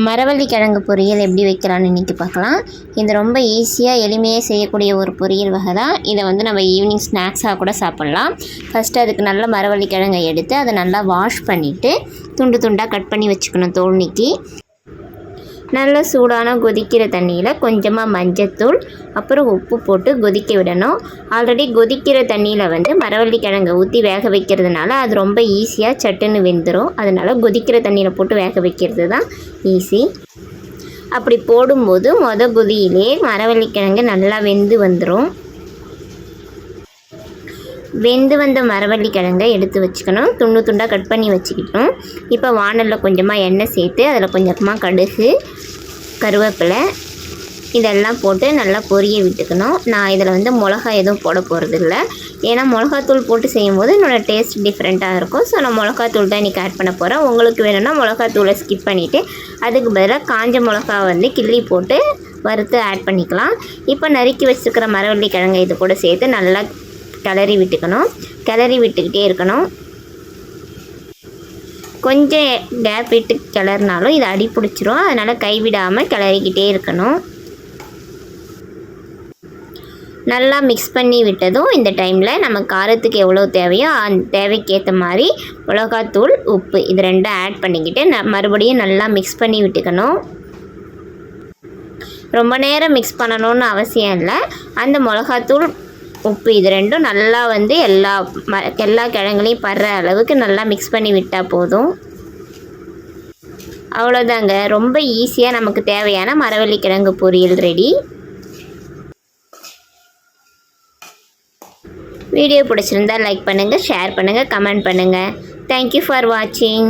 மரவள்ளி கிழங்கு பொரியல் எப்படி வைக்கலான்னு இன்றைக்கி பார்க்கலாம். இது ரொம்ப ஈஸியாக எளிமையாக செய்யக்கூடிய ஒரு பொரியல் வகை தான். இதை நம்ம ஈவினிங் ஸ்நாக்ஸாக கூட சாப்பிட்லாம். ஃபஸ்ட்டு அதுக்கு நல்ல மரவள்ளி கிழங்கை எடுத்து அதை நல்லா வாஷ் பண்ணிவிட்டு துண்டு துண்டாக கட் பண்ணி வச்சுக்கணும் தோல் நீக்கி. நல்ல சூடான கொதிக்கிற தண்ணியில் கொஞ்சமாக மஞ்சத்தூள் அப்புறம் உப்பு போட்டு கொதிக்க விடணும். ஆல்ரெடி கொதிக்கிற தண்ணியில் மரவள்ளி கிழங்கை ஊற்றி வேக வைக்கிறதுனால அது ரொம்ப ஈஸியாக சட்டுன்னு வெந்துடும். அதனால் கொதிக்கிற தண்ணியில் போட்டு வேக வைக்கிறது தான் ஈஸி. அப்படி போடும்போது கொதியிலே மரவள்ளி கிழங்கு நல்லா வெந்து வந்துடும். வெந்து வந்த மரவள்ளி கிழங்கை எடுத்து வச்சுக்கணும். துண்டு துண்டாக கட் பண்ணி வச்சுக்கிட்டோம். இப்போ வானலில் கொஞ்சமாக எண்ணெய் சேர்த்து அதில் கொஞ்சமாக கடுகு, கருவேப்பிலை இதெல்லாம் போட்டு நல்லா பொரிய விட்டுக்கணும். நான் இதில் மிளகா எதுவும் போட போகிறதில்ல. ஏன்னா மிளகாத்தூள் போட்டு செய்யும்போது என்னோடய டேஸ்ட் டிஃப்ரெண்ட்டாக இருக்கும். ஸோ நான் மிளகாத்தூள் தான் இன்றைக்கி ஆட் பண்ண போகிறேன். உங்களுக்கு வேணும்னா மிளகாத்தூளை ஸ்கிப் பண்ணிவிட்டு அதுக்கு பதிலாக காஞ்ச மிளகா கிள்ளி போட்டு வறுத்து ஆட் பண்ணிக்கலாம். இப்போ நறுக்கி வச்சுருக்கிற மரவள்ளி கிழங்கை இது கூட சேர்த்து நல்லா கிளறி விட்டுக்கணும். கிளறி விட்டுக்கிட்டே இருக்கணும். கொஞ்சம் கேப் விட்டு கிளறினாலும் இது அடி பிடிச்சிரும். அதனால் கைவிடாமல் கிளறிக்கிட்டே இருக்கணும். நல்லா மிக்ஸ் பண்ணி விட்டதும் இந்த டைமில் நம்ம காரத்துக்கு எவ்வளோ தேவையோ அந்த தேவைக்கேற்ற மாதிரி மிளகாத்தூள், உப்பு இது ரெண்டும் ஆட் பண்ணிக்கிட்டு மறுபடியும் நல்லா மிக்ஸ் பண்ணி விட்டுக்கணும். ரொம்ப நேரம் மிக்ஸ் பண்ணணும்னு அவசியம் இல்லை. அந்த மிளகாத்தூள், உப்பு இது ரெண்டும் நல்லா எல்லா கிழங்குலையும் படுற அளவுக்கு நல்லா மிக்ஸ் பண்ணி விட்டால் போதும். அவ்வளோதாங்க. ரொம்ப ஈஸியாக நமக்கு தேவையான மரவள்ளி கிழங்கு பொரியல் ரெடி. வீடியோ பிடிச்சிருந்தால் லைக் பண்ணுங்கள், ஷேர் பண்ணுங்கள், கமெண்ட் பண்ணுங்கள். தேங்க்யூ ஃபார் வாட்சிங்.